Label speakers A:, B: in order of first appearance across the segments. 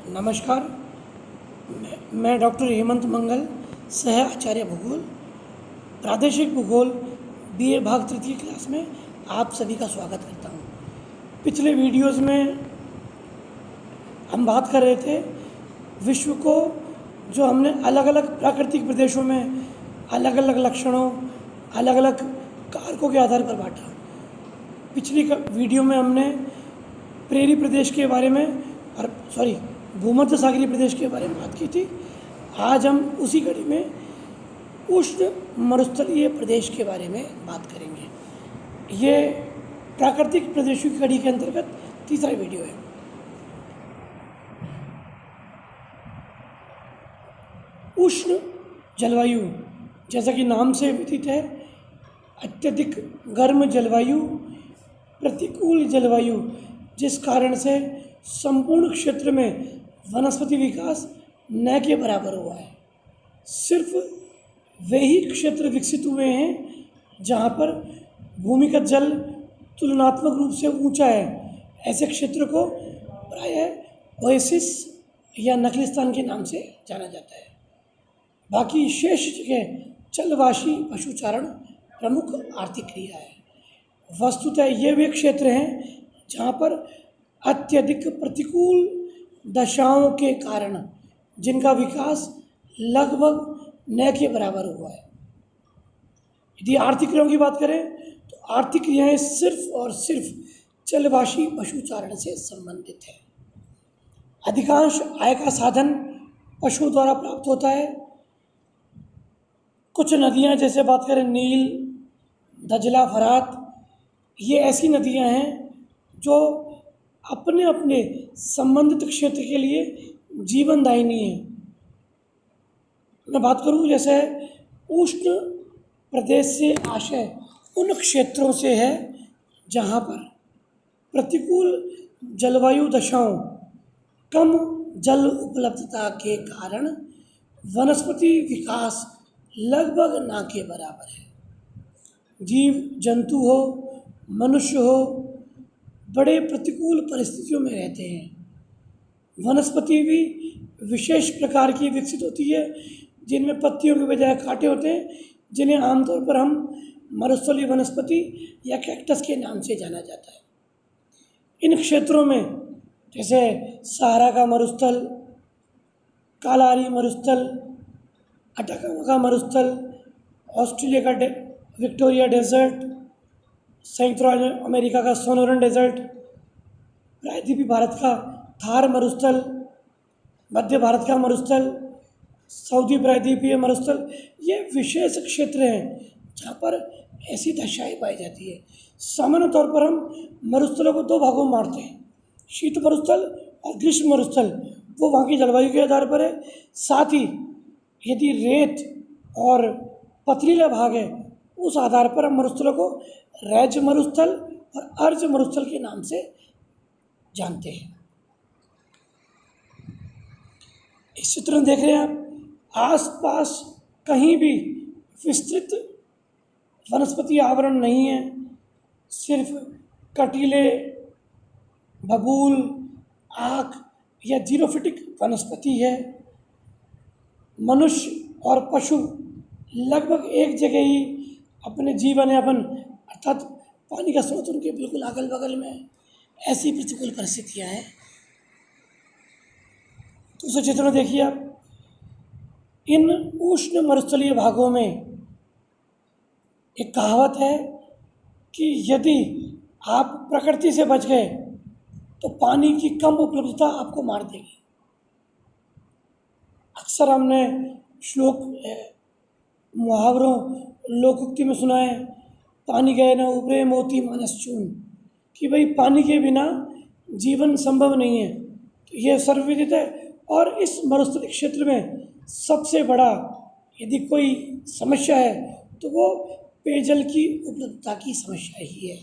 A: नमस्कार। मैं डॉक्टर हेमंत मंगल, सह आचार्य भूगोल, प्रादेशिक भूगोल बीए भाग तृतीय क्लास में आप सभी का स्वागत करता हूँ। पिछले वीडियोज़ में हम बात कर रहे थे विश्व को, जो हमने अलग अलग प्राकृतिक प्रदेशों में अलग अलग लक्षणों, अलग अलग कारकों के आधार पर बांटा। पिछली वीडियो में हमने प्रेरी प्रदेश के बारे में भूमध्य सागरीय प्रदेश के बारे में बात की थी। आज हम उसी कड़ी में उष्ण मरुस्थलीय प्रदेश के बारे में बात करेंगे। ये प्राकृतिक प्रदेशों की कड़ी के अंतर्गत तीसरा वीडियो है। उष्ण जलवायु, जैसा कि नाम से विदित है, अत्यधिक गर्म जलवायु, प्रतिकूल जलवायु, जिस कारण से संपूर्ण क्षेत्र में वनस्पति विकास न के बराबर हुआ है। सिर्फ वे ही क्षेत्र विकसित हुए हैं जहाँ पर भूमिगत जल तुलनात्मक रूप से ऊंचा है। ऐसे क्षेत्र को प्रायः ओएसिस या नखलिस्तान के नाम से जाना जाता है। बाकी शेष जगह जलवासी पशुचारण प्रमुख आर्थिक क्रिया है। वस्तुतः ये वे क्षेत्र हैं जहाँ पर अत्यधिक प्रतिकूल दशाओं के कारण जिनका विकास लगभग न के बराबर हुआ है। यदि आर्थिक क्रियाओं की बात करें तो आर्थिक क्रियाएँ सिर्फ और सिर्फ जलवासी पशुचारण से संबंधित है। अधिकांश आय का साधन पशुओं द्वारा प्राप्त होता है। कुछ नदियाँ, जैसे बात करें नील, दजला, फरात, ये ऐसी नदियाँ हैं जो अपने अपने संबंधित क्षेत्र के लिए जीवनदायिनी है। मैं बात करूँ जैसे उष्ण प्रदेश से आशय उन क्षेत्रों से है जहाँ पर प्रतिकूल जलवायु दशाओं, कम जल उपलब्धता के कारण वनस्पति विकास लगभग ना के बराबर है। जीव जंतु हो, मनुष्य हो, बड़े प्रतिकूल परिस्थितियों में रहते हैं। वनस्पति भी विशेष प्रकार की विकसित होती है जिनमें पत्तियों के बजाय कांटे होते हैं, जिन्हें आमतौर पर हम मरुस्थलीय वनस्पति या कैक्टस के नाम से जाना जाता है। इन क्षेत्रों में जैसे सहारा का मरुस्थल, कालारी मरुस्थल, अटाकामा का मरुस्थल, ऑस्ट्रेलिया का विक्टोरिया डेजर्ट, संयुक्त राज्य अमेरिका का सोनोरन डेजर्ट, प्रायद्वीपीय भारत का थार मरुस्थल, मध्य भारत का मरुस्थल, सऊदी प्रायद्वीपीय मरुस्थल, ये विशेष क्षेत्र हैं जहाँ पर ऐसी दशाएँ पाई जाती है। सामान्य तौर पर हम मरुस्थलों को दो भागों में बांटते हैं, शीत मरुस्थल और ग्रीष्म मरुस्थल। वो वहाँ की जलवायु के आधार पर है। साथ ही यदि रेत और पथरीला भाग है, उस आधार पर हम मरुस्थलों को रैज मरुस्थल और अर्ज मरुस्थल के नाम से जानते हैं। इस चित्र में देख रहे हैं आप, आसपास कहीं भी विस्तृत वनस्पति आवरण नहीं है। सिर्फ कटीले, बबूल, आक या जीरोफिटिक वनस्पति है। मनुष्य और पशु लगभग एक जगह ही अपने जीवन यापन, अर्थात पानी का स्रोत उनके बिल्कुल अगल बगल में, ऐसी प्रतिकूल परिस्थितियाँ हैं। दूसरे चित्र में देखिए आप, इन उष्ण मरुस्थलीय भागों में एक कहावत है कि यदि आप प्रकृति से बच गए तो पानी की कम उपलब्धता आपको मार देगी। अक्सर हमने श्लोक, मुहावरों, लोकोक्ति में सुना है, पानी गए न उबरे मोती मानस चून, कि भाई पानी के बिना जीवन संभव नहीं है। तो ये सर्वविदित है। और इस मरुस्थलीय क्षेत्र में सबसे बड़ा यदि कोई समस्या है तो वो पेयजल की उपलब्धता की समस्या ही है।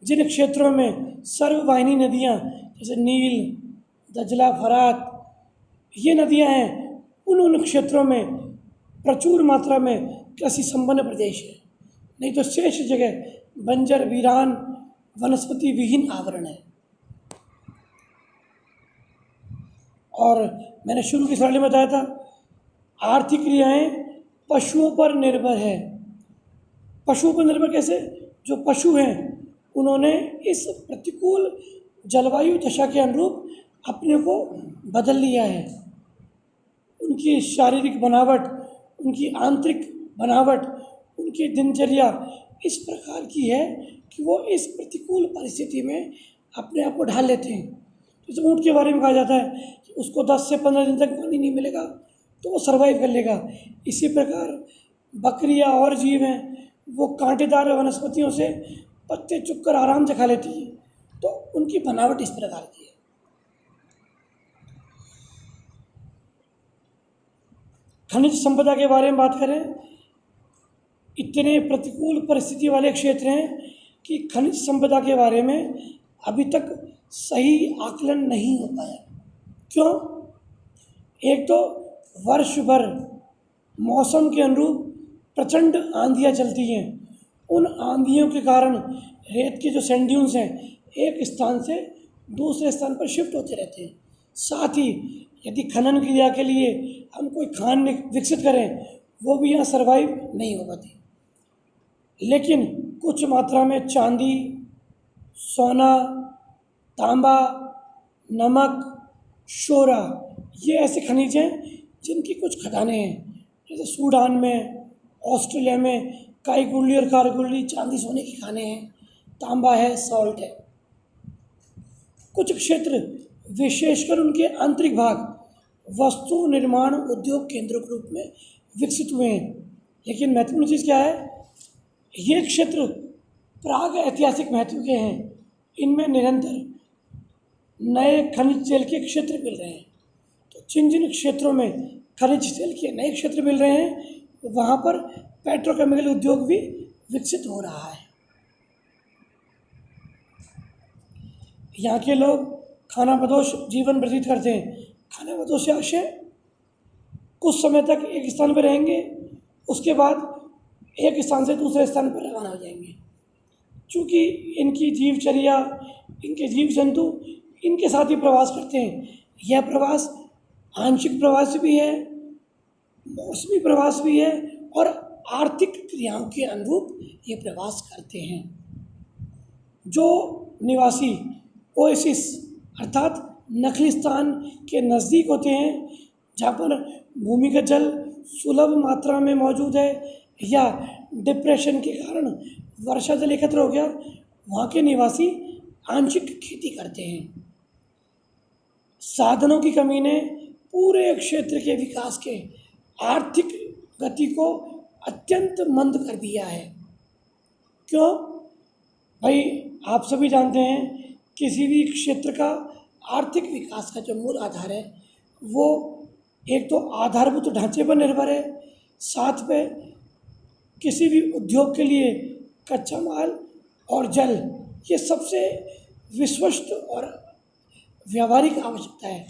A: जिन क्षेत्रों में सर्ववाहिनी नदियाँ जैसे नील, दजला, फरात, ये नदियाँ हैं, उन क्षेत्रों में प्रचुर मात्रा में कृषि संपन्न प्रदेश है। नहीं तो शेष जगह बंजर, वीरान, वनस्पति विहीन आवरण है। और मैंने शुरू की स्लाइड में बताया था, आर्थिक क्रियाएं पशुओं पर निर्भर है। पशुओं पर निर्भर कैसे? जो पशु हैं उन्होंने इस प्रतिकूल जलवायु दशा के अनुरूप अपने को बदल लिया है। उनकी शारीरिक बनावट, उनकी आंतरिक बनावट, उनकी दिनचर्या इस प्रकार की है कि वो इस प्रतिकूल परिस्थिति में अपने आप को ढाल लेते हैं। जैसे ऊँट के बारे में कहा जाता है कि उसको 10 से 15 दिन तक पानी नहीं मिलेगा तो वो सर्वाइव कर लेगा। इसी प्रकार बकरियाँ और जीव हैं, वो कांटेदार वनस्पतियों से पत्ते चुगकर आराम से खा लेती हैं। तो उनकी बनावट इस प्रकार की है। खनिज संपदा के बारे में बात करें, इतने प्रतिकूल परिस्थिति वाले क्षेत्र हैं कि खनिज संपदा के बारे में अभी तक सही आकलन नहीं हो पाया। क्यों? एक तो वर्ष भर मौसम के अनुरूप प्रचंड आंधियाँ चलती हैं। उन आंधियों के कारण रेत के जो सैंड ड्यून्स हैं एक स्थान से दूसरे स्थान पर शिफ्ट होते रहते हैं। साथ ही यदि खनन क्रिया के लिए हम कोई खान विकसित करें, वो भी यहाँ सर्वाइव नहीं हो पाती। लेकिन कुछ मात्रा में चांदी, सोना, तांबा, नमक, शोरा, ये ऐसे खनिज हैं जिनकी कुछ खदानें हैं। जैसे सूडान में, ऑस्ट्रेलिया में काईगुरली और कारगुरली चांदी सोने की खाने हैं, तांबा है, सॉल्ट है। कुछ क्षेत्र विशेषकर उनके आंतरिक भाग वस्तु निर्माण उद्योग केंद्रों के रूप में विकसित हुए हैं। लेकिन महत्वपूर्ण चीज़ क्या है? ये क्षेत्र प्राग ऐतिहासिक महत्व के हैं। इनमें निरंतर नए खनिज तेल के क्षेत्र मिल रहे हैं। तो जिन जिन क्षेत्रों में खनिज तेल के नए क्षेत्र मिल रहे हैं वहाँ पर पेट्रोकेमिकल उद्योग भी विकसित हो रहा है। यहाँ के लोग खानाबदोश जीवन व्यतीत करते हैं। खानाबदोश से आशय कुछ समय तक एक स्थान पर रहेंगे, उसके बाद एक स्थान से दूसरे स्थान पर रवाना हो जाएंगे। चूँकि इनकी जीवचर्या, इनके जीव जंतु इनके साथ ही प्रवास करते हैं। यह प्रवास आंशिक प्रवास भी है, मौसमी प्रवास भी है और आर्थिक क्रियाओं के अनुरूप ये प्रवास करते हैं। जो निवासी ओएसिस अर्थात नखलिस्तान के नज़दीक होते हैं, जहाँ पर भूमिगत जल सुलभ मात्रा में मौजूद है या डिप्रेशन के कारण वर्षा जल एकत्र हो गया, वहाँ के निवासी आंशिक खेती करते हैं। साधनों की कमी ने पूरे क्षेत्र के विकास के आर्थिक गति को अत्यंत मंद कर दिया है। क्यों? भाई आप सभी जानते हैं किसी भी क्षेत्र का आर्थिक विकास का जो मूल आधार है वो एक तो आधारभूत ढांचे पर निर्भर है, साथ में किसी भी उद्योग के लिए कच्चा माल और जल, ये सबसे विश्वस्त और व्यावहारिक आवश्यकता है।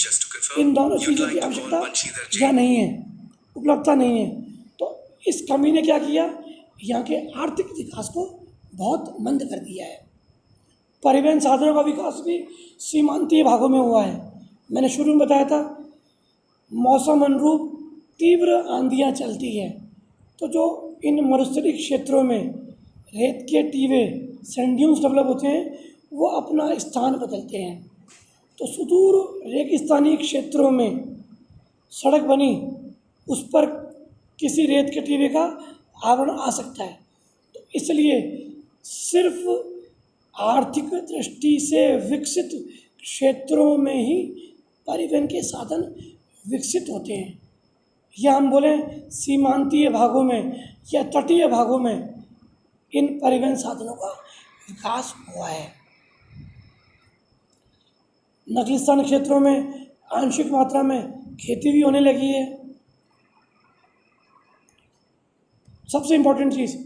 A: इन दोनों चीज़ों की आवश्यकता या नहीं है, उपलब्धता नहीं है। तो इस कमी ने क्या किया? यहाँ के आर्थिक विकास को बहुत मंद कर दिया है। परिवहन साधनों का विकास भी सीमांतीय भागों में हुआ है। मैंने शुरू में बताया था मौसम अनुरूप तीव्र आंधियाँ चलती हैं, तो जो इन मरुस्थलीय क्षेत्रों में रेत के टीवे सैंड ड्यून्स डेवलप होते हैं वो अपना स्थान बदलते हैं। तो सुदूर रेगिस्तानी क्षेत्रों में सड़क बनी, उस पर किसी रेत के टीवे का आवरण आ सकता है। तो इसलिए सिर्फ आर्थिक दृष्टि से विकसित क्षेत्रों में ही परिवहन के साधन विकसित होते हैं, या हम बोलें सीमांतीय भागों में या तटीय भागों में इन परिवहन साधनों का विकास हुआ है। नखलिस्तान क्षेत्रों में आंशिक मात्रा में खेती भी होने लगी है। सबसे इम्पोर्टेंट चीज़,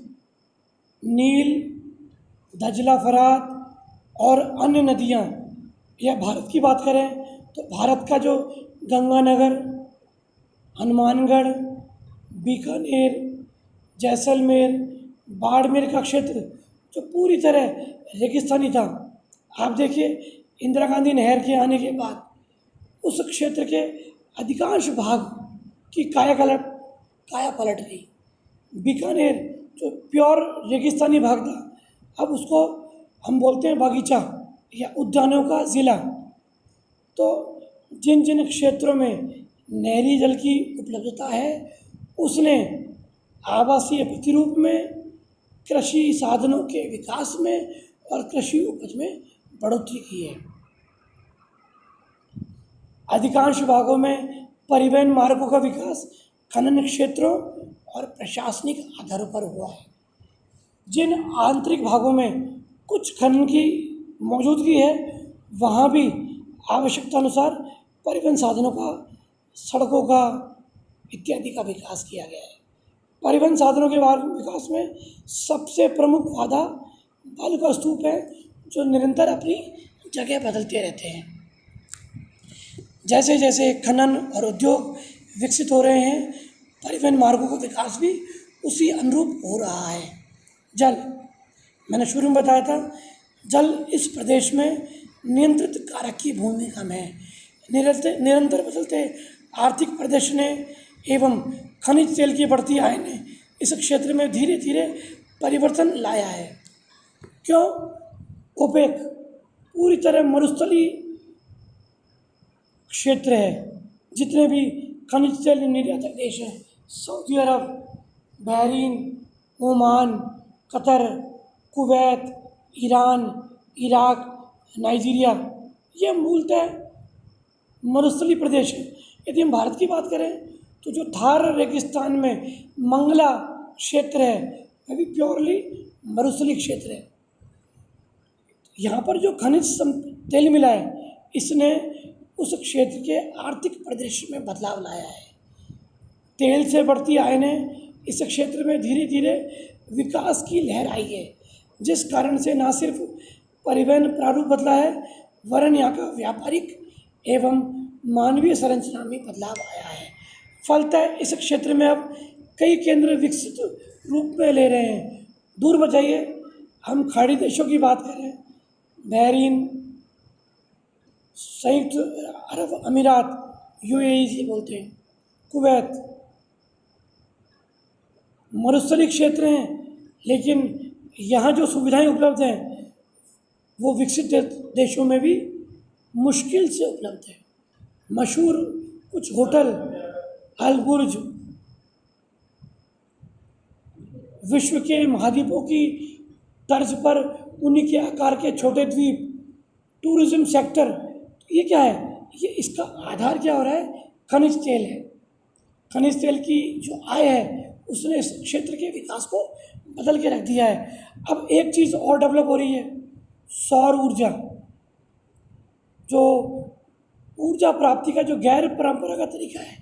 A: नील, दजला, फरात और अन्य नदियाँ, या भारत की बात करें तो भारत का जो गंगानगर, हनुमानगढ़, बीकानेर, जैसलमेर, बाड़मेर का क्षेत्र जो पूरी तरह रेगिस्तानी था, आप देखिए इंदिरा गांधी नहर के आने के बाद उस क्षेत्र के अधिकांश भाग की काया पलट गई। बीकानेर जो प्योर रेगिस्तानी भाग था, अब उसको हम बोलते हैं बागीचा या उद्यानों का ज़िला। तो जिन जिन क्षेत्रों में नहरी जल की उपलब्धता है, उसने आवासीय प्रतिरूप में, कृषि साधनों के विकास में और कृषि उपज में बढ़ोतरी की है। अधिकांश भागों में परिवहन मार्गों का विकास खनन क्षेत्रों और प्रशासनिक आधारों पर हुआ है। जिन आंतरिक भागों में कुछ खनन की मौजूदगी है, वहाँ भी आवश्यकता अनुसार परिवहन साधनों का, सड़कों का इत्यादि का विकास किया गया है। परिवहन साधनों के विकास में सबसे प्रमुख बाधा बालू का स्तूप है, जो निरंतर अपनी जगह बदलते रहते हैं। जैसे जैसे खनन और उद्योग विकसित हो रहे हैं, परिवहन मार्गों का विकास भी उसी अनुरूप हो रहा है। जल, मैंने शुरू में बताया था, जल इस प्रदेश में नियंत्रित कारक की भूमिका में है। निरंतर बदलते आर्थिक प्रदर्शन एवं खनिज तेल की बढ़ती आय ने इस क्षेत्र में धीरे धीरे परिवर्तन लाया है। क्यों? ओपेक पूरी तरह मरुस्थलीय क्षेत्र है। जितने भी खनिज तेल निर्यातक देश हैं, Saudi Arab, Bahrain, Oman, Qatar, Kuwait, Iran, Iraq, Nigeria, ये मूलतः मरुस्थलीय प्रदेश है। यदि हम भारत की बात करें तो जो थार रेगिस्तान में मंगला क्षेत्र है, वह भी प्योरली मरुस्थलीय क्षेत्र है। यहाँ पर जो खनिज तेल मिला है, इसने उस क्षेत्र के आर्थिक परिदृश्य में बदलाव लाया है। तेल से बढ़ती आय ने इस क्षेत्र में धीरे धीरे विकास की लहर आई है, जिस कारण से न सिर्फ परिवहन प्रारूप बदला है, वरन यहाँ का व्यापारिक एवं मानवीय संरचना में बदलाव आया है। फलतः इस क्षेत्र में अब कई केंद्र विकसित रूप में ले रहे हैं। दूर बजाइए, हम खाड़ी देशों की बात करें, बहरीन, संयुक्त अरब अमीरात, यूएई से बोलते हैं, कुवैत, मरुस्थलीय क्षेत्र हैं, लेकिन यहाँ जो सुविधाएं उपलब्ध हैं वो विकसित देशों में भी मुश्किल से उपलब्ध है। मशहूर कुछ होटल, अल बुर्ज, विश्व के महाद्वीपों की तर्ज पर उन्हीं के आकार के छोटे द्वीप, टूरिज्म सेक्टर, ये क्या है? ये इसका आधार क्या हो रहा है? खनिज तेल है। खनिज तेल की जो आय है, उसने इस क्षेत्र के विकास को बदल के रख दिया है। अब एक चीज़ और डेवलप हो रही है, सौर ऊर्जा। जो ऊर्जा प्राप्ति का जो गैर परंपरागत तरीका है,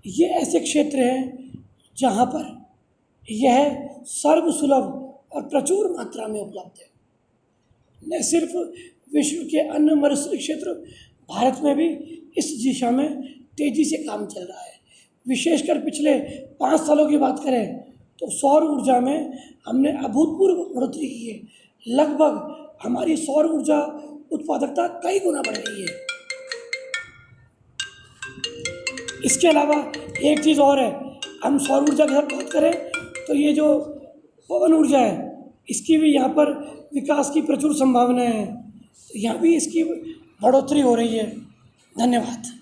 A: ये ऐसे क्षेत्र हैं जहाँ पर यह सर्वसुलभ और प्रचुर मात्रा में उपलब्ध है। न सिर्फ विश्व के अन्य मरुस्थलीय क्षेत्र, भारत में भी इस दिशा में तेज़ी से काम चल रहा है। विशेषकर पिछले 5 सालों की बात करें तो सौर ऊर्जा में हमने अभूतपूर्व बढ़ोतरी की है। लगभग हमारी सौर ऊर्जा उत्पादकता कई गुना बढ़ गई है। इसके अलावा एक चीज़ और है, हम सौर ऊर्जा की बात करें तो ये जो पवन ऊर्जा है, इसकी भी यहाँ पर विकास की प्रचुर संभावनाएं हैं। तो यहाँ भी इसकी बढ़ोतरी हो रही है। धन्यवाद।